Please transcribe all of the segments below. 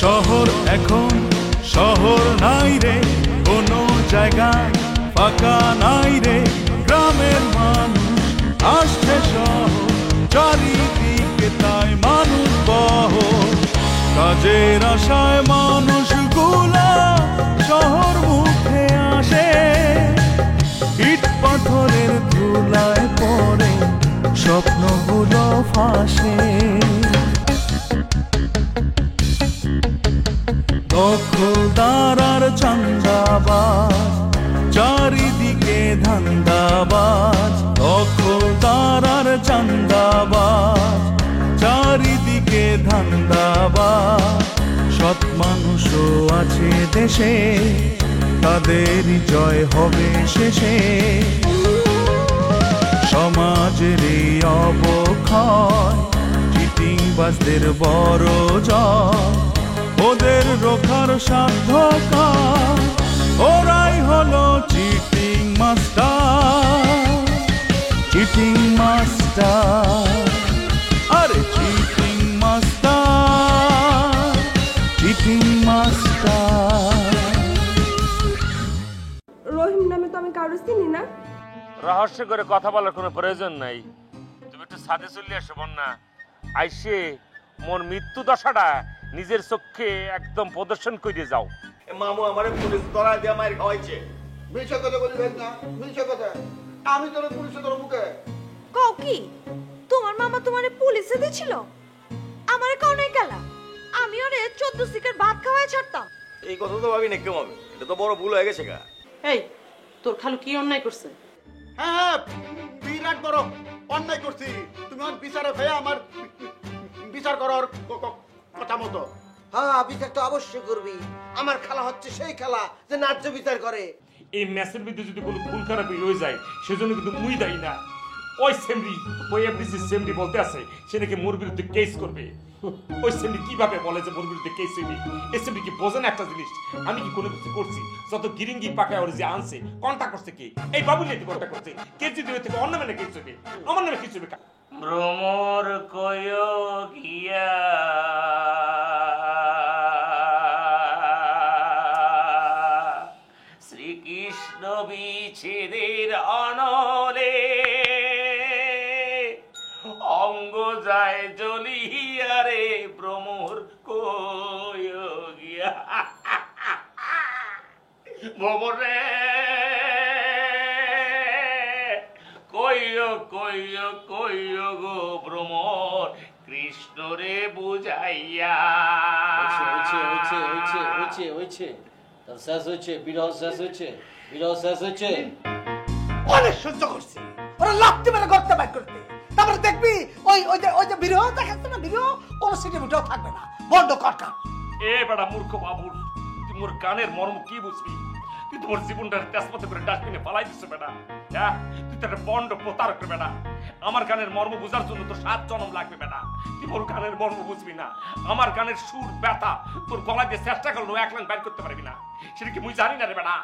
শহর এখন শহর নাই রে, কোনো জায়গা ফাঁকা নাই রে, গ্রামের মানুষ আসছে শহর, চারিদিকে তাই মানুষ বহর। কাজের আশায় মানুষগুলা শহর মুখে আসে, ইট পাথরের ধুলায় পড়ে স্বপ্নগুলো ফাঁসে। দখলদার আর চাঁদাবাজ, চারিদিকে ধান্দাবাজ। দখলদার আর চাঁদাবাজ, চারিদিকে ধান্দাবাজ। সৎ মানুষও আছে দেশে, তাদেরই জয় হবে শেষে। সমাজের এই অবক্ষয়, চিটিংবাজদের বড় জয়, ওদের রোখার সাধ্য কার, ওরাই হলো চিটিং মাস্টার। চিটিং মাস্টার, আরে চিটিং মাস্টার, চিটিং মাস্টার। রহিম নামে তো আমি কারো চিনি না। রহস্য করে কথা বলার কোনো প্রয়োজন নাই। তুমি একটু ছাদে চলে আসো বন্যা, আইসে মোর মৃত্যু দশাটা নিজের চোখে একদম প্রদর্শন করে যাও। মামু আমারে পুলিশ ধরা দিয়ে মার খাওয়াইছে। মিছা কথা বলি না, মিছা কথা। আমি তোর পুলিশে তোর মুখে কও কি তোমার মামা তোমারে পুলিশে দিছিল? আমারে কও নাই কেলা? আমি ওরে 14 সিকের ভাত খাওয়াই ছাড়তাম। এই কথা তো ভাবি না কেউ আমি, এটা তো বড় ভুল হয়ে গেছে গা। এই তোর খালু কি অন্যায় করছে? হ্যাঁ বিরাট বড় অন্যায় করছি। তুমি আমার বিচারে ভাইয়া আমার বিচার করার কথা মতো। হ্যাঁ বিচার তো অবশ্যই করবি। আমার খেলা হচ্ছে সেই খেলা যে ন্যায্য বিচার করে। এই ম্যাচের মধ্যে যদি কোনো ভুল খারাপ হয়ে যায় সেজন্য কিন্তু মুই দায়ী না। ওই সেমরি, ওই এফডিসি সেমরি বলতে আছে সে নাকি মোর বিরুদ্ধে কেস করবে। ওই সেমরি কিভাবে বলে যে মোর বিরুদ্ধে কেস হইবে? এই সেমরি কি বোঝেন একটা জিনিস? আমি কি কোনো কিছু করছি? যত গিরিঙ্গি পাকায় ওর যে আনছে কন্টাক্ট করছে কে? এই বাবুলিয়া কন্টাক্ট করছে। কে যদি থেকে অন্য নামে কেস হইবে, আমার নামে কিছু হইবে? ভ্রমর কয় গিয়া শ্রীকৃষ্ণ বিচ্ছেদের অনলে, অঙ্গ যায় জ্বলিয়া রে ভ্রমর কয় গিয়া। ভ্রমর রে কইয় কইয় কইয় গো ভ্রমর, কৃষ্ণ রে বুঝাইয়া। অনেক সহ্য করছি, ওরা লাফতে মেরে গর্তে বাইর করতে। তারপরে দেখবি ওই ওই যে বিরহ দেখাচ্ছে না, বিরহ কোন সিটে ভিডিও থাকবে না, বন্ধ কর। এ বেটা মূর্খ বাবুর, তুই মোর গানের মর্ম কি বুঝবি? তুই তোমার জীবনটা তেজপাতে করে ডাস্টবিনে পালাই দিচ্ছ বেটা। হ্যাঁ তুই তার বন্ড প্রতারক বেটা। আমার গানের মর্ম বোঝার জন্য তোর 7 জন্ম লাগবে বেটা। তুই মোর গানের মর্ম বুঝবি না। আমার গানের সুর ব্যথা তোর গলা দিয়ে চেষ্টা করলেও 1 লাইন বাইর করতে পারবি না। সেটা কি মুই জানি না রে বেটা।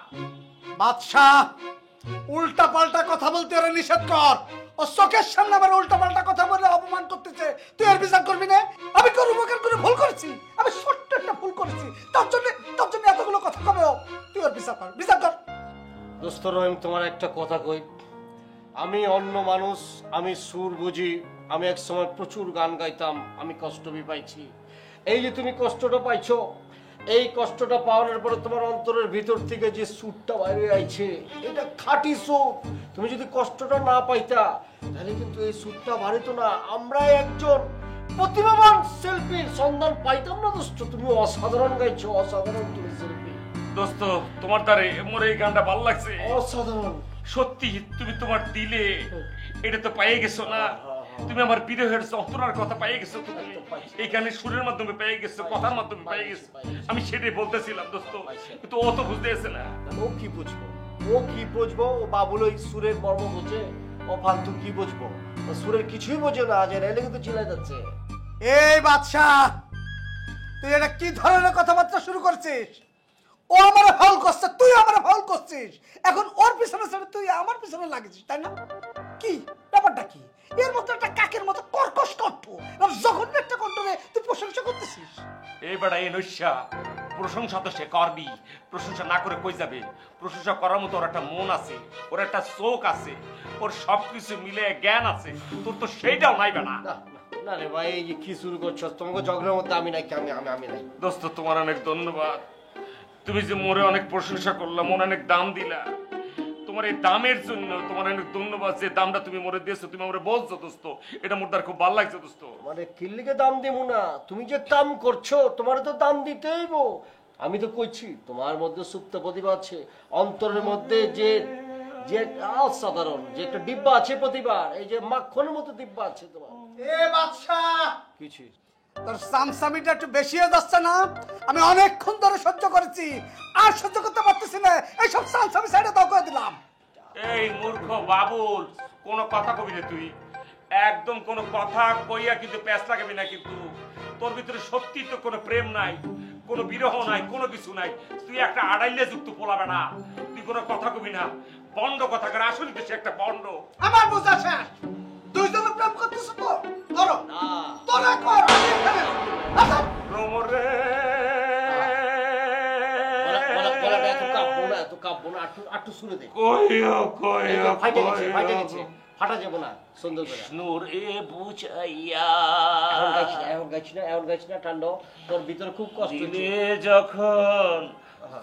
বাদশাহ উল্টা পাল্টা কথা বলতে ওরা নিষেধ কর। ও চোখের সামনে আবার উল্টা পাল্টা কথা বলে অপমান করতেছে, তুই আর বিচার করবি না? আমি কোন উপকার করে ভুল করেছি? আমি ছোট্ট একটা ভুল করেছি, তার জন্য এতগুলো কথা কবে? তুই আর বিচার কর। দোস্ত রহিম, তোমার একটা কথা কই, আমি অন্য মানুষ, আমি সুর বুঝি। আমি এক সময় প্রচুর গান গাইতাম, আমি কষ্ট পাইছি। এই যে তুমি কষ্টটা পাইছো, এই কষ্টটা পাওয়ার পরে তোমার অন্তরের ভিতর থেকে যে সুরটা বাইরে আইছে, এটা খাঁটি সুর। তুমি যদি কষ্টটা না পাইতা তাহলে কিন্তু এই সুরটা বাড়িত না। আমরা একজন প্রতিভাবান শিল্পীর সন্ধান পাইতাম না দোস্ত। তুমি অসাধারণ গাইছো, অসাধারণ তুমি শিল্পী। দোস্ত তোমার দ্বারে মোর এই গানটা ভালো লাগছে, অসাধারণ। সত্যি তুমি তোমার দিলে এটা তো পেয়ে গেছো না? তুমি আমার বিরহের যন্ত্রণার কথা পেয়ে গেছো, তুমি এই গানের সুরের মাধ্যমে পেয়ে গেছো, কথার মাধ্যমে পেয়ে গেছো। আমি সেটাই বলতেছিলাম দোস্ত, কিন্তু ও তো বুঝতেছে না। ও কি বুঝবো? ও বাবুল ওই সুরের মর্ম বোঝে? ও ফালতু কি বুঝবো? ও সুরের কিছুই বোঝে না, যে রেলে কিন্তু চিল্লাই যাচ্ছে। এই বাদশাহ, তুই এটা কি ধরনের কথাবার্তা শুরু করছিস? ও আমার ফাউল করছে, তুই আমার ফাউল করছিস। এখন ওর পিছনে ছেড়ে তুই আমার পিছনে লাগিয়েছিস, তাই না? কি ব্যাপারটা কি? এর মতো একটা কাকের মতো কর্কশ কণ্ঠ, জঘন্য একটা কণ্ঠে তুই প্রশংসা করতেছিস। এ এই বেটা এই নৈশা প্রশংসা তো সে করবি, প্রশংসা না করে কই যাবে? প্রশংসা করার মতো ওর একটা মন আছে, ওর একটা চোখ আছে, ওর সবকিছু মিলে জ্ঞান আছে, তোর তো সেইটাও নাই বেটা। না রে ভাই, এই যে কি শুরু করছো? তোমাকে ঝগড়ার মধ্যে আমি নাই, আমি নাই। দোস্ত তোমার অনেক ধন্যবাদ, তুমি যে মোরে অনেক প্রশংসা করলা, মোরে অনেক দাম দিলা, তোমার এই দামের জন্য তোমার অনেক ধন্যবাদ। যে দামটা তুমি মোরে দিয়েছো, তুমি আমারে বলছো দোস্ত, এটা মোর দ্বার খুব ভালো লাগছে দোস্ত। মানে কিল্লিকে দাম দেবো না? তুমি যে কাম করছো তোমার তো দাম দিতেই হইবো। আমি তো কইছি তোমার মধ্যে সুপ্ত প্রতিভা আছে, অন্তরের মধ্যে যে যে অসাধারণ যে একটা ডিব্বা আছে প্রতিভার, এই যে মাখনের মতো ডিব্বা আছে তোমার। এ বাদশা, কিছু তোর সামসামিটা একটু বেশি হয়ে যাচ্ছে না? আমি অনেকক্ষণ ধরে সহ্য করেছি, আর সহ্য করতে পারতেছি না। এইসব সামসামি সাইডে দাও করে দিলাম। এই মূর্খ বাবুল, কোন কথা কবি না তুই, একদম কোন কথা কইয়া কিন্তু প্যাঁচ লাগাবি না। কিন্তু তোর ভিতরে সত্যি তো কোনো প্রেম নাই, কোনো বিরহ নাই, কোনো কিছু নাই। তুই একটা আড়াইলে যুক্ত পোলাবে না, তুই কোনো কথা কবি না, বন্ড কথা করে। আসলে তো সে একটা বন্ড। আমার বোঝা শেষ। দুইজনে প্রেম করতেছ তো ধরো, তোরা কর, আমি এখানে। আচ্ছা, ভ্রমরে গলাটা এত কাঁপবো না, এত কাঁপবো না, একটু শুনে দে। কইও কইও ফাইটে গেছে, ফাটা যাবো না, সুন্দর করে। নূর এ বুঝাইয়া এখন গাইছি না ঠান্ডা, তোর ভিতরে খুব কষ্ট হচ্ছে। দিলে যখন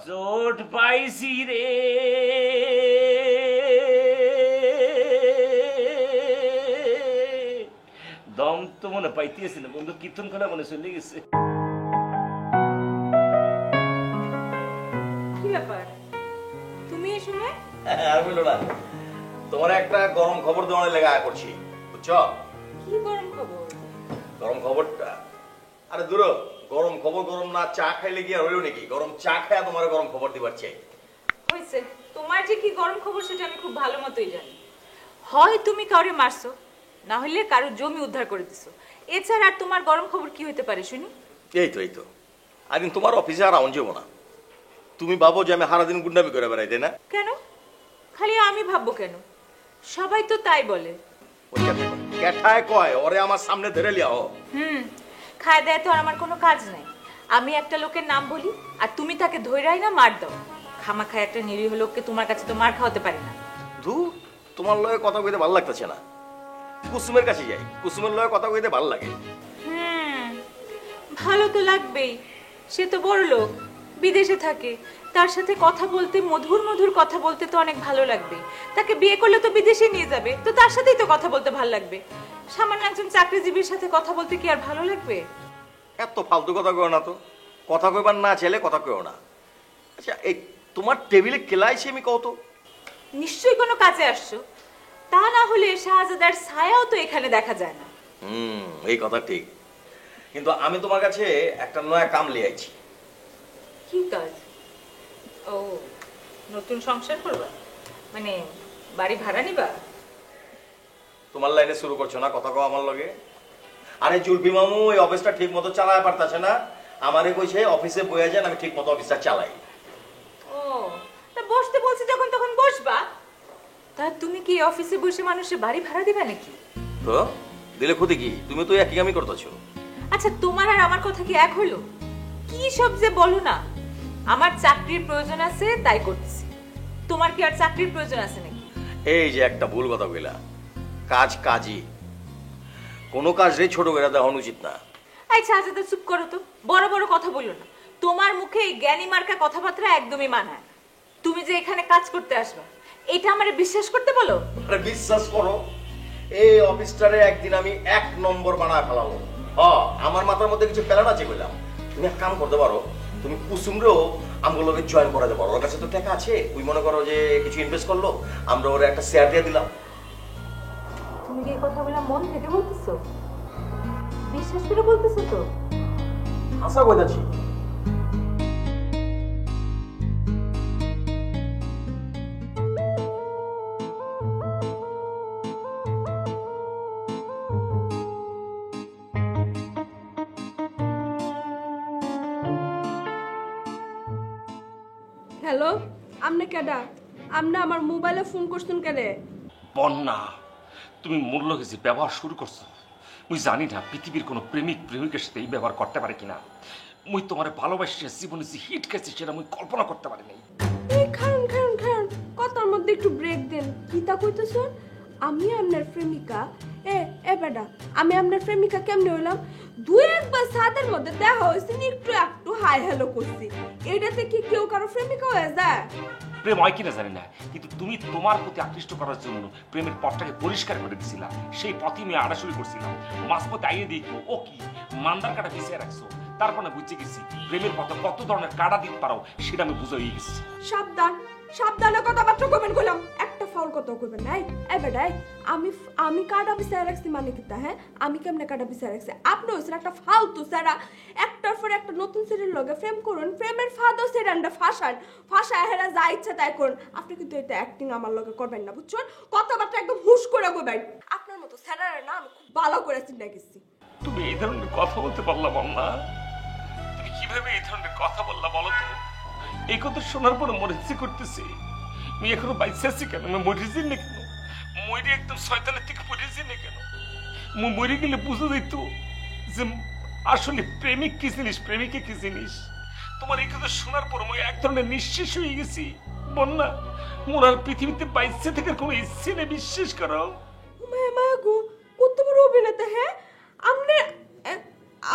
চোট পাইছি রে, দম তো মনে পাইতেছি না বন্ধু, কীর্তন করা মনে চলে গেছে। কি ব্যাপার, তুমি এই সময়? আর বললো না, তোমার একটা গরম খবর দেওয়ার লেগে আয় করছি, বুঝছো? কি গরম খবর? গরম খবরটা, আরে দূর, গরম খবর গরম না চা খাইলে কি আর হইলো নাকি? গরম চা খায় তোমার গরম খবর দিবার চাই। হয়েছে, তোমার যে কি গরম খবর সেটা আমি খুব ভালো মতোই জানি। হয় তুমি কাউরে মারছো, না হলে কারো জমি উদ্ধার করে দিছো, এছাড়া আর তোমার গরম খবর কি হতে পারে শুনি? এই তো একদিন তোমার অফিসে আর আউন যাবো না। তুমি ভাবো যে আমি সারাদিন গুন্ডামি করে বেড়াই, তাই না? কেন? খালি আমি ভাববো কেন? সবাই তো তাই বলে। ক্যাঠায় কয় ওরে আমার সামনে ধরে লিয়াও। খায় দেয় তো আর আমার কোনো কাজ নাই। আমি একটা লোকের নাম বলি আর তুমি তাকে ধৈরাই না মার দাও। খামাখায় একটা নিরীহ লোককে তোমার কাছে তো মার খাওয়াতে পারি না। ধুর, তোমার লয়ে কথা কইতে ভালো লাগতেছে না। কুসুমের কাছে যাই, কুসুমের লয়ে কথা কইতে ভালো লাগে। ভালো তো লাগবেই, সে তো বড় লোক, বিদেশে থাকে, তার সাথে কথা বলতে, মধুর মধুর কথা বলতে তো অনেক ভালো লাগবে। তাকে বিয়ে করলে তো বিদেশে নিয়ে যাবে, তো তার সাথেই তো কথা বলতে ভালো লাগবে। সামান্য একজন চাকরিজীবীর সাথে কথা বলতে কি আর ভালো লাগবে? এত ফালতু কথা কইও না তো, কথা কইবার না চাইলে কথা কইও না। আচ্ছা, এই তোমার টেবিলে কেলাইছে আমি কও তো? নিশ্চয়ই কোনো কাজে আসছো, তা না হলে শাহজাদার ছায়াও তো এখানে দেখা যায় না। এই কথা ঠিক, কিন্তু আমি তোমার কাছে একটা নয়া কাম লিয়ে আইছি। কি কাজ? ও, নতুন সংসার করবা? মানে বাড়ি ভাড়া নিবা? তোমার লাইনে শুরু করছো না কথা কও আমার লগে? আরে জুলফি মামু এই অফিসটা ঠিক মতো চালায় পারতাছে না, আমারে কইছে অফিসে বইয়া যান, আমি ঠিক মতো অফিসটা চালাই। ও, তা বসতে বলছি যখন তখন বসবা। তা তুমি কি অফিসে বসে মানুষের বাড়ি ভাড়া দিবা নাকি? তো দিলে ক্ষতি কি? তুমি তো একই কামই করতেছো। আচ্ছা, তোমার আর আমার কথা কি এক হলো? কি সব যে বলো না। আমার চাকরির প্রয়োজন আছে তাই করছি, তোমার কি আর চাকরির প্রয়োজন আছে নাকি? এই যে একটা ভুল কথা কইলা, কাজ কাজই, কোনো কাজ রে ছোট করে দেওয়া উচিত না। এই শাহজাদা চুপ করো তো, বড় বড় কথা বলো না। তোমার মুখে এই জ্ঞানী মার্কা কথাবার্তা একদমই মানায়। তুমি যে এখানে কাজ করতে আসবা এটা আমারে বিশ্বাস করতে বলো? আরে বিশ্বাস করো, এই অফিসটারে একদিন আমি 1 নম্বর বানায় ফেলাবো। আমার মাথার মধ্যে কিছু প্ল্যান আছে কইলাম। তুমি এক কাম করতে পারো, তুমি কুসুমরেও আমগুলো লগে জয়েন করাতে পারো। ওর কাছে তো টাকা আছে, ওই মনে করো যে কিছু ইনভেস্ট করলো, আমরা ওরে একটা শেয়ার দিয়ে দিলাম। তুমি কি এই কথাগুলো মন থেকে বলতেছো? বিশ্বাস করে বলতেছো তো? আশা কইতাছি। হ্যালো, আমনে কেডা? আমনে আমার মোবাইলে ফোন করছেন কেনে? বন্যা, তুমি মূল্য গেছি ব্যবহার শুরু করছো। মুই জানি না পৃথিবীর কোনো প্রেমিকের সাথে এই ব্যবহার করতে পারে কিনা। মুই তোমার ভালোবাসি জীবনে যে হিট খেয়েছি সেটা মুই কল্পনা করতে পারি নাই। এই খারুন খারুন খারুন কথার মধ্যে একটু ব্রেক দেন। গীতা কইতেছ আমি আপনার প্রেমিকা? এ বেটা, আমি আপনার প্রেমিকা কেমনে হইলাম? দুই একবার সাদের মধ্যে দেখা হয়েছে, একটু একটু হাই হ্যালো করছি, এটাতে কি কেউ কারো প্রেমিকা হয়ে যায়? প্রেম হয় কিনা জানি না, কিন্তু তুমি তোমার প্রতি আকৃষ্ট করার জন্য প্রেমের পথটাকে পরিষ্কার করে দিছিলাম। সেই পথই আমি আড়াশুড়ি করছিলাম। মাঝপথে আইয়ে দেখবো ও কি মান্দার কাটা পিছিয়ে রাখছো। তারপরে বুঝে গেছি প্রেমের পথে কত ধরনের কাটা দিতে পারো, সেটা আমি বুঝে গেছি। সাবধান, সাবধানে কথাবার্তা কইবেন কইলাম। একটা ফাউল কথা কইবেন নাই। এ বেটা, আমি কাটা পিছায় রাখছি মানে কিতা? হ্যাঁ, আমি কেমনে কাটা পিছায় রাখছি? আপনি হইছেন একটা ফালতু সেরা, একটার পর একটা নতুন সেরের লগে প্রেম করুন, প্রেমের ফাদও সেরান্ডা ফাঁসায় হেরা যা ইচ্ছা তাই করুন। আপনি কিন্তু এটা অ্যাক্টিং আমার লগে করবেন না, বুঝছেন? কথাবার্তা একদম হুশ করে কইবেন। আপনার মতো সেরার না আমি খুব ভালো করে চিন্তা গেছি। তুমি এই ধরনের কথা বলতে পারলাম না? তুমি কিভাবে এই ধরনের কথা বললা বলো তো? এই কথা শোনার পর মনে ইচ্ছে করতেছে আমি এখনো বাইসে আছি কেন? আমি মরেছি না কেন? মরে একদম শয়তানের থেকে পড়েছি না কেন? মরে গেলে বুঝে যেত যে আসলে প্রেমিক কি জিনিস, প্রেমিকে কি জিনিস। তোমার এই কথা শোনার পর আমি এক ধরনের নিঃশেষ হয়ে গেছি। বন্যা, মোর আর পৃথিবীতে বাইসে থেকে কোনো ইচ্ছে নেই, বিশ্বাস করো। মায়া গো, কত বড় অভিনেতা! হ্যাঁ,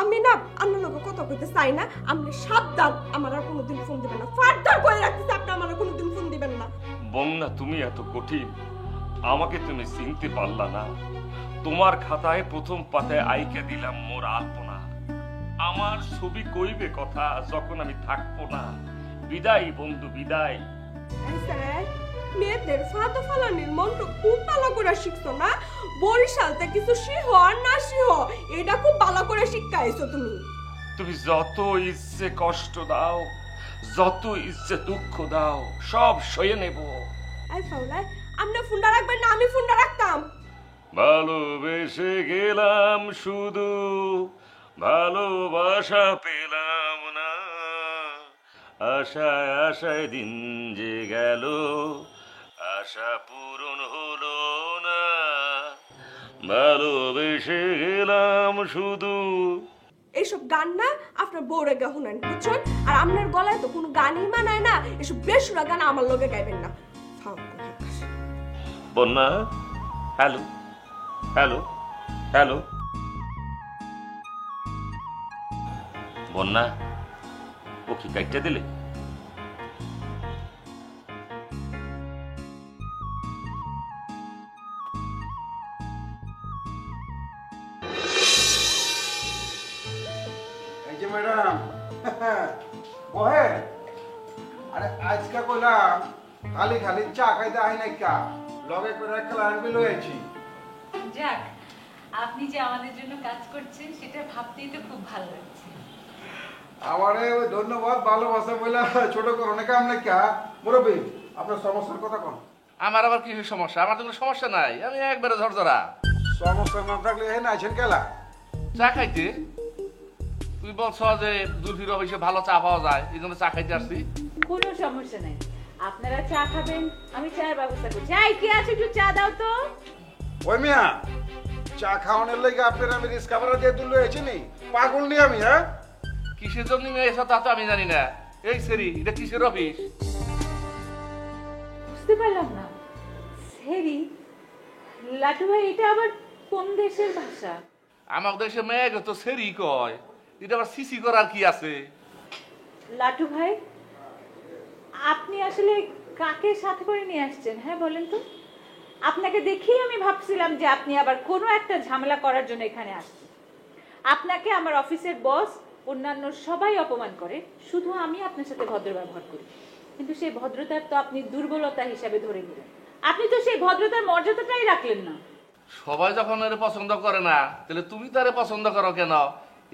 আমি না আপনার লোক কথা কইতে চাই না। আপনি সাবধান, আমার আর কোনোদিন ফোন দিবেন না। ফার্দার করে রাখতেছি, আপনি আমার আর কোনোদিন ফোন দিবেন না। বন্যা, তুমি এত কঠিন, আমাকে তুমি চিনতে পারলা না। তোমার খাতায় প্রথম পাতায় আইকা দিলাম মোর আলপনা। আমার ছবি কইবে কথা যখন আমি থাকবো না। বিদায় বন্ধু, বিদায়। মেয়েদের ফাঁদো ফালানির মন্ত্র খুব ভালো করে শিখছো না? বরিশালতে কিছু শিহ আর না শিহ, এটা খুব ভালো করে শিখাইছো তুমি। তুমি যত ইচ্ছে কষ্ট দাও, যত ইচ্ছে দুঃখ দাও, সব সয়ে নেব। আই ফাউলাই, আপনি ফোনটা রাখবেন না? আমি ফোনটা রাখতাম। ভালোবেসে গেলাম শুধু, ভালোবাসা পেলাম না। আশায় আশায় দিন যে গেল, আশা পূরণ হলো না। ভালোবেসে গেলাম শুধু। এইসব গান না আপনার বউরে গা শুনেন, বুঝছেন? আর আপনার গলায় তো কোনো গানই মানায় না। এসব বেসুরা গান আমার লগে গাইবেন না। বন্যা, হ্যালো হ্যালো হ্যালো। বন্যা, ও কি কাইটা দিলে? এই যে ম্যাডাম বহে, আরে আজকে কইলাম খালি খালি চা খাইতে আই নাই কা, লগে করে একটা আনবি লইছি। যাক, আপনি যে আমাদের জন্য কাজ করছেন সেটা ভাবতেই তো খুব ভালো লাগছে। আমারে ওই ধন্যবাদ ভালোবাসা বইলা ছোট করো না কাম নাই কা। মুরব্বি, আপনার সমস্যার কথা কোন? আমার আবার কি সমস্যা? আমার তো কোনো সমস্যা নাই, আমি একবারে ঝরঝরা। সমস্যা না থাকলে এখানে আইছেন কেলা? চা খাইতে? তুমি বলছো যে দুলফির অফিসে ভালো চা পাওয়া যায়, এই জন্য চা খাইতে আসছি। কোনো সমস্যা নাই, আপনারা চা খাবেন, আমি চায়ের ব্যবস্থা করছি। এই কে আছে, একটু চা দাও তো। ওই মিয়া, চা খাওয়ানোর লাগি আপনার আমি রিস্কাভারা দিয়ে দুল লইছি নি? পাগল নি আমি? হ্যাঁ, কিসের জন্য নিয়ে এসো তা তো আমি জানি না। এই সেরি, এটা কিসের অফিস? বুঝতে পারলাম না। সেরি, লাটু ভাই, এটা আবার কোন দেশের ভাষা? আমার দেশে মেয়ে তো সেরি কয়, এটা আবার সিসি করার কি আছে? লাটু ভাই, আপনি আসলে কাকে সাথে করে নিয়ে আসছেন? হ্যাঁ বলেন তো। আপনাকে দেখেই আমি ভাবছিলাম যে আপনি আবার কোনো একটা ঝামেলা করার জন্য এখানে আসছেন। আপনাকে আমার অফিসের বস, অন্যান্য সবাই অপমান করে, শুধু আমি আপনার সাথে ভদ্র ব্যবহার করি। কিন্তু সেই ভদ্রতার তো আপনি দুর্বলতা হিসাবে ধরে নিলেন। আপনি তো সেই ভদ্রতার মর্যাদাটাই রাখলেন না। সবাই যখন এর পছন্দ করে না, তাহলে তুমি তারে পছন্দ করো কেন?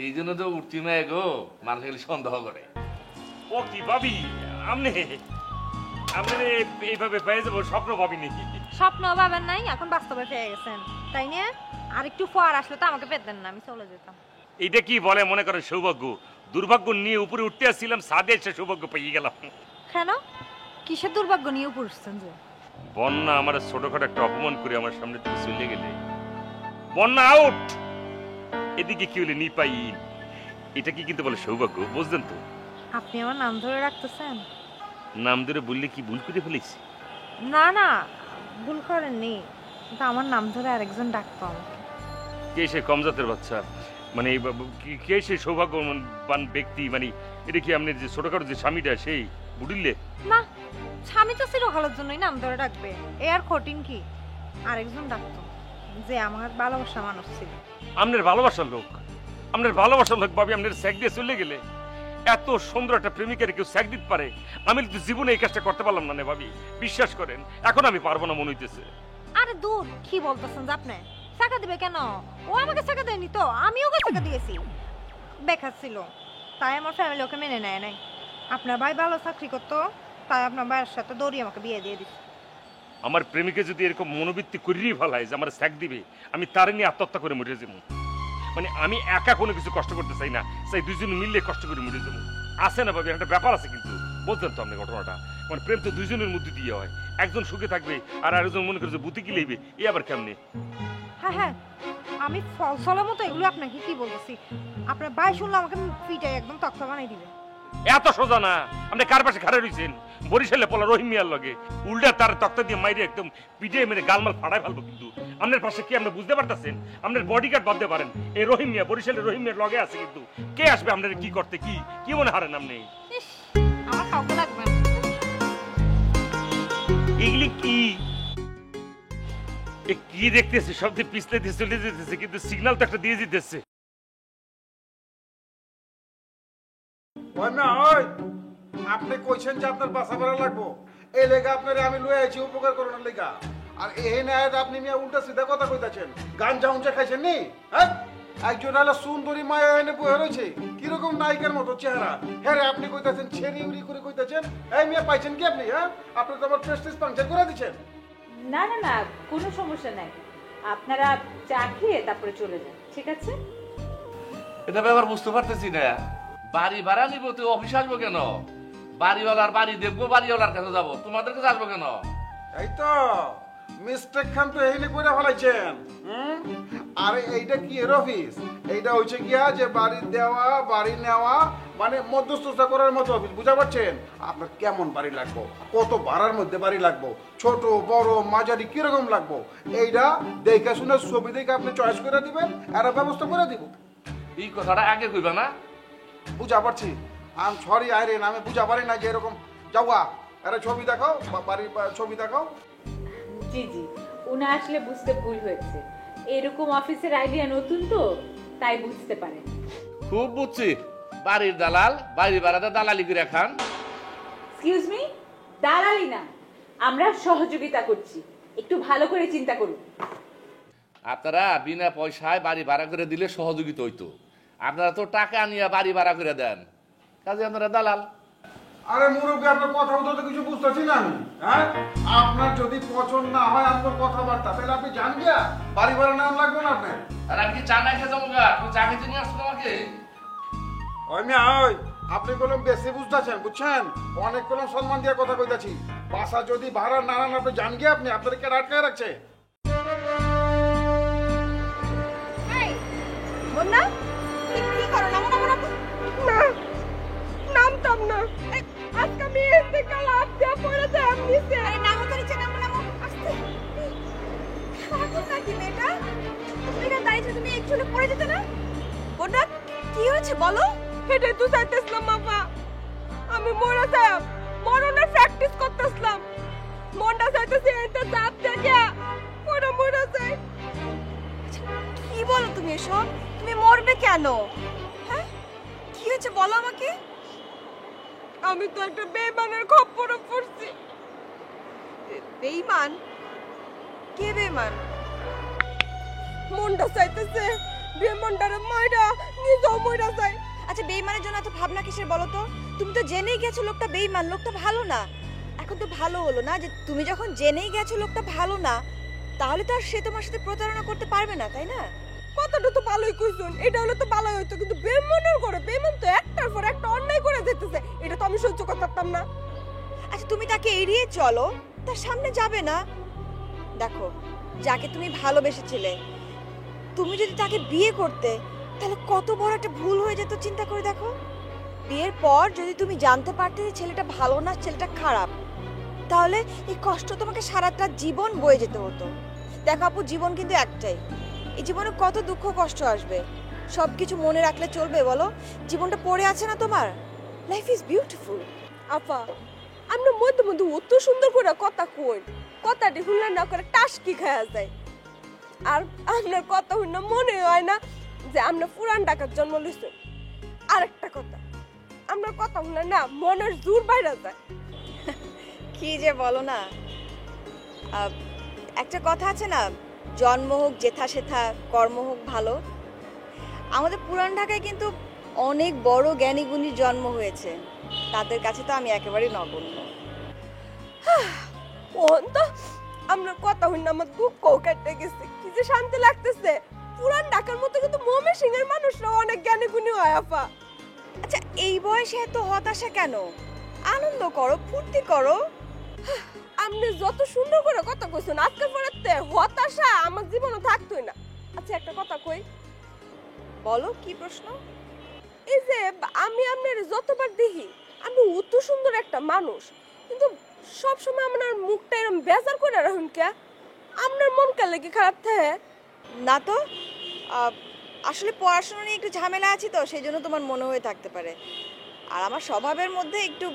এই জন্য তো উঠতি মেয়ে গো, মানুষ সন্দেহ করে। ও কি ভাবি, আমনে আমনে এইভাবে পেয়ে যাবো স্বপ্ন ভাবিনি। স্বপ্ন ভাবেন নাই, এখন বাস্তবে পেয়ে গেছেন, তাই না? আর একটু পর আসলে তো আমাকে পেতেন না, আমি চলে যেতাম। এইটা কি বলে মনে করেন সৌভাগ্য? দুর্ভাগ্য নিয়ে উপরে উঠতে আসছিলাম, সাদে এসে সৌভাগ্য পেয়ে গেলাম। কেন? কিসের দুর্ভাগ্য নিয়ে উপর উঠছেন যে? বন্যা আমার ছোটখাটো একটা অপমান করে আমার সামনে থেকে চলে গেলে। বন্যা আউট। এদিকে কি হলে নিপাই, এটা কি কিন্তু বলে সৌভাগ্য, বুঝলেন তো? আপনি আমার নাম ধরে রাখতেছেন? নাম ধরে বললে কি ভুল করে ফেলেছি? না না, ভুল করেননি, কিন্তু আমার নাম ধরে আরেকজন ডাকতো আমাকে। কে সে কম জাতের বাচ্চা? মানে কে সে সৌভাগ্যবান ব্যক্তি? মানে এটা কি আপনি যে ছোটখাটো যে স্বামীটা সেই বুড়িলে? না, স্বামী তো চিরকালের জন্যই নাম ধরে ডাকবে, এ আর কঠিন কি? আরেকজন ডাকতো, যে আমার ভালোবাসা মানুষ ছিল। আপনার ভালোবাসার লোক, আপনার ভালোবাসার লোক ভাবি আপনার স্যাক দিয়ে চলে গেলে? এত সুন্দর একটা প্রেমিকারে কেউ স্যাক দিতে পারে? আমি তো জীবনে এই কাজটা করতে পারলাম না ভাবি, বিশ্বাস করেন। এখন আমি পারবো না মনে হইতেছে। আরে দূর, কি বলতেছেন যে আপনি? টাকা দিবে কেন? ও আমাকে টাকা দেয়নি তো, আমি ওকে টাকা দিয়েছি। বেকার ছিল, তাই আমার ফ্যামিলি ওকে মেনে নেয় নাই। আপনার ভাই ভালো চাকরি করতো, তাই আপনার ভাইয়ের সাথে দৌড়িয়ে আমাকে বিয়ে দিয়ে দিচ্ছে। আমার প্রেমিকা যদি এরকম মনোবৃত্তি করিয়ে ফেলায় যে আমার স্যাক দিবে, আমি তার নিয়ে আত্মহত্যা করে মরে যাবো। মানে আমি একা কোনো কিছু কষ্ট করতে চাই না, চাই দুইজন মিললে কষ্ট করে মরে যাবো। আছে না ভাবি, একটা ব্যাপার আছে কিন্তু, বলতেন তো আপনি ঘটনাটা। মানে প্রেম তো দুইজনের মধ্যে দিয়ে হয়, একজন সুখে থাকবে আর আরেকজন মনে করে যে বুদ্ধি কি লইবে, এ আবার কেমনে? হ্যাঁ হ্যাঁ, আমি ফলসলের মতো এগুলো আপনাকে কি বলতেছি। আপনার ভাই শুনলে আমাকে পিটাই একদম তক্তা বানাই দিবে। এত সোজা না। আপনি কার পাশে খাড়া রইছেন? বরিশালে পলা রহিম মিয়ার লগে, উল্টা তার তক্তা দিয়ে মাইরে একদম পিটে মেরে গালমাল ফাড়াই ফেলবো। কিন্তু আপনার পাশে কি আপনি বুঝতে পারতেছেন? আপনার বডিগার্ড বাঁধতে পারেন, এই রহিম মিয়া বরিশালের রহিম মিয়ার লগে আছে, কিন্তু কে আসবে আপনার কি করতে? কি কি মনে হারেন আপনি? আমার কাউকে লাগবে না। এগুলি কি কি দেখতেছে? সব দিয়ে পিছলে দিয়ে চলে যেতেছে, কিন্তু সিগন্যাল তো একটা দিয়ে দিতেছে। আপনি কইছেন যে আপনার বাসা ভাড়া লাগবো, এই লেগা আপনার আমি লয়ে আছি উপকার করানোর লেগা। আর এই নেয় আপনি মিয়া উল্টা সিধা কথা কইতাছেন। গাঞ্জা উঞ্জা খাইছেন নি? হ্যাঁ, একজন হলো সুন্দরী মায়া এনে বয়ে রয়েছে, কিরকম নায়িকার মতো চেহারা। হ্যাঁ রে, আপনি কইতাছেন ছেড়ি উড়ি করে কইতাছেন। এই মেয়ে পাইছেন কি আপনি? হ্যাঁ, আপনি তো আমার প্রেস্টিজ পাংচার করে দিচ্ছেন। না না না, কোনো সমস্যা নাই, আপনারা চা খেয়ে তারপরে চলে যান, ঠিক আছে? এটা ব্যাপার বুঝতে পারতেছি না। বাড়ি ভাড়া নিব তো অফিস আসবো কেন? বাড়িওয়ালার বাড়ি দেখবো, বাড়িওয়ালার কাছে যাবো, তোমাদের কাছে আসবো কেন? এই তো মিস্টেক খান তো এইনে কইরা ফেলাইছেন। আরে এইটা কি এর অফিস? এইটা হইছে গিয়া যে বাড়ি দেওয়া বাড়ি নেওয়া, মানে মধ্যস্থতা করার মতো অফিস, বুঝা পারছেন? আপনার কেমন বাড়ি লাগবো, কত ভাড়ার মধ্যে বাড়ি লাগবো, ছোট বড় মাঝারি কিরকম লাগবো, এইটা দেখে শুনে ছবি দেখে আপনি চয়েস করে দিবেন, আর ব্যবস্থা করে দিব। এই কথাটা আগে কইবা না? বুঝা পারছি, আমি সরি আইরেন, আমি বুঝা পারি না যে এরকম যাওয়া। আরে ছবি দেখাও, বাড়ির ছবি দেখাও। জি জি, উনি আসলে বুঝতে ভুল হয়েছে, এরকম অফিসের আইডিয়া নতুন তো, তাই বুঝতে পারেন। খুব বুঝছি, বাড়ির দালাল বাড়ি ভাড়াতে দালালি করে খান। এক্সকিউজ মি, দালালি না, আমরা সহযোগিতা করছি, একটু ভালো করে চিন্তা করুন। আপনারা বিনা পয়সায় বাড়ি ভাড়া করে দিলে সহযোগিতা হইতো, আপনারা তো টাকা নিয়ে বাড়ি ভাড়া করে দেন, কাজে আপনারা দালাল। আরে মুরব্বী, আপনার কথা তো কিছু বুঝতেছি না আমি। হ্যাঁ, আপনার যদি পছন্দ না হয় আপনার কথাবার্তা, তাহলে আপনি জান গিয়া বাড়ি ভাড়া নাম লাগবে না আপনার। আর আমি কি চা না খেয়ে যাবো গা? তুমি চা খেতে নিয়ে আসছো আমাকে? ওই মিয়া, ওই আপনি কলম বেশি বুঝতেছেন, বুঝছেন? অনেক কলম সম্মান দিয়ে কথা কইতাছি। বাসা যদি ভাড়া না নেন, আপনি জান গিয়া আপনি আপনার কে আটকায় রাখছে। বন্যা, কি করো? নামো নামো নামো। না, নামতাম না। আজকে আমি এর থেকে লাভ দিয়ে পড়ে যাই এমনিতে। আরে নামো তো নিচে, নামো নামো আস্তে। পাগল নাকি মেয়েটা? তুমি না দাঁড়িয়েছো, তুমি একটু পড়ে যেতে না? বন্যা, কি হয়েছে বলো? এটাই তো চাইতেছিলাম বাবা, আমি মরে যাই, মরণের প্র্যাকটিস করতেছিলাম। মনটা চাইতেছে এটা চাপ দেখে পুরো মরে যায়। কি বলো তুমি এসব? তুমি মরবে কেন? হ্যাঁ, কি হয়েছে বলো আমাকে। আমি তো একটা বেঈমানের খপ্পরে পড়ছি। বেঈমান? কে বেঈমান? মনটা চাইতেছে বেঈমানটারে মাইরা নিজেও মইরা যায়। আচ্ছা, বেঈমানের জন্য এত ভাবনা কিসের বলো তো? তুমি তো জেনেই গেছো লোকটা বেঈমান, লোকটা ভালো না। এখন তো ভালো হলো না যে তুমি যখন জেনেই গেছো লোকটা ভালো না, তাহলে তো আর সে তোমার সাথে প্রতারণা করতে পারবে না, তাই না? কথাটা তো ভালোই কইছুন, এটা হলো তো ভালোই হইতো, কিন্তু বেঈমানের করে বেঈমান তো একটার পর একটা অন্যায় করে যেতেছে, এটা তো আমি সহ্য করতে পারতাম না। আচ্ছা, তুমি তাকে এড়িয়ে চলো, তার সামনে যাবে না। দেখো, যাকে তুমি ভালোবেসেছিলে, তুমি যদি তাকে বিয়ে করতে, তাহলে কত বড় একটা ভুল হয়ে যেত চিন্তা করে দেখো। বিয়ের পর যদি তুমি জানতে পারতে যে ছেলেটা ভালো না, ছেলেটা খারাপ, তাহলে এই কষ্ট তোমাকে সারাটা জীবন বয়ে যেতে হতো। দেখো আপু, জীবন কিন্তু একটাই। এই জীবনে কত দুঃখ কষ্ট আসবে, সবকিছু মনে রাখলে চলবে বলো? জীবনটা পড়ে আছে না তোমার। Life is beautiful. আপা আমরা মধ্যে মধ্যে অত সুন্দর করে কথা কই, কথাটি শুনলে না করে টাসকি খাওয়া যায়। আর আপনার কথা শুনলে মনে হয় না যে আমরা পুরান ঢাকার জন্ম লইছি। আরেকটা কথা, আমরা কথা শুনলে না মনের জোর বাইরে যায়। কি যে বলো না, একটা কথা আছে না, জন্ম হোক যেথা সেথা, কর্ম হোক ভালো। আমাদের পুরান ঢাকায় কিন্তু অনেক বড় জ্ঞানী গুণীর জন্ম হয়েছে, তাদের কাছে তো আমি একেবারেই নগণ্য। ওহন তো আমরা কথা শুনলে আমার দুঃখ কেটে গেছে, কি যে শান্তি লাগতেছে। পুরান ঢাকার মতো কিন্তু ময়মনসিংহের মানুষরা অনেক জ্ঞানী গুণী হয় আপা। আচ্ছা এই বয়সে এত হতাশা কেন? আনন্দ করো, ফুর্তি করো। আপনি যত সুন্দর করে কথা কইছেন, আজকে পরেতে হতাশা আমার জীবনে থাকতোই না। আচ্ছা একটা কথা কই। বলো কি প্রশ্ন? এই যে আমি আপনার যতবার দেখি, আপনি অত সুন্দর একটা মানুষ, কিন্তু সবসময় আপনার মুখটা এরকম বেজার করে রাখুন কে? আপনার মন কে লেগে খারাপ থাকে? না তো, আসলে পড়াশোনা নিয়ে একটু ঝামেলা আছি তো, সেই জন্য তোমার মনে হয়ে থাকতে পারে। আর আমার স্বভাবের মধ্যে একটু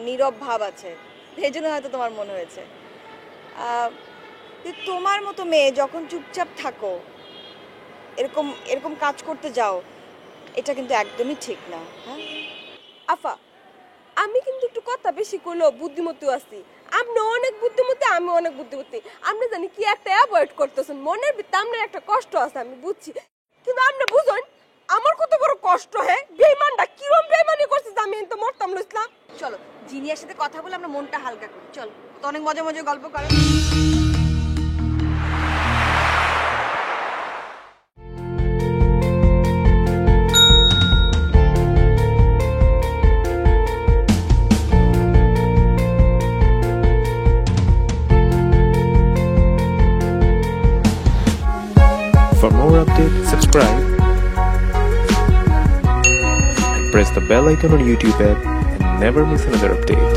নীরব ভাব আছে, সেই জন্য হয়তো তোমার মনে হয়েছে। তোমার মতো মেয়ে যখন চুপচাপ থাকো, এরকম এরকম কাজ করতে যাও, এটা কিন্তু একদমই ঠিক না। হ্যাঁ আফা, আমি কিন্তু একটু কথা বেশি করলেও বুদ্ধিমতী আছি। আপনি অনেক বুদ্ধিমতী, আমি অনেক বুদ্ধিমতী। আপনি জানি কি একটা অ্যাভয়েড করতেছেন, মনের ভিতরে আপনার একটা কষ্ট আছে, আমি বুঝছি। কিন্তু আপনি বুঝুন আমার কত বড় কষ্ট। হ্যাঁ বেইমানটা কিরম বেইমানি করছে যে আমি তো মরতাম লইছিলাম। চলো জিনিয়ার সাথে কথা বলে আমরা মনটা হালকা করি। চলো, তো অনেক মজা মজা গল্প করো। For more updates, subscribe and press the bell icon on YouTube app and never miss another update.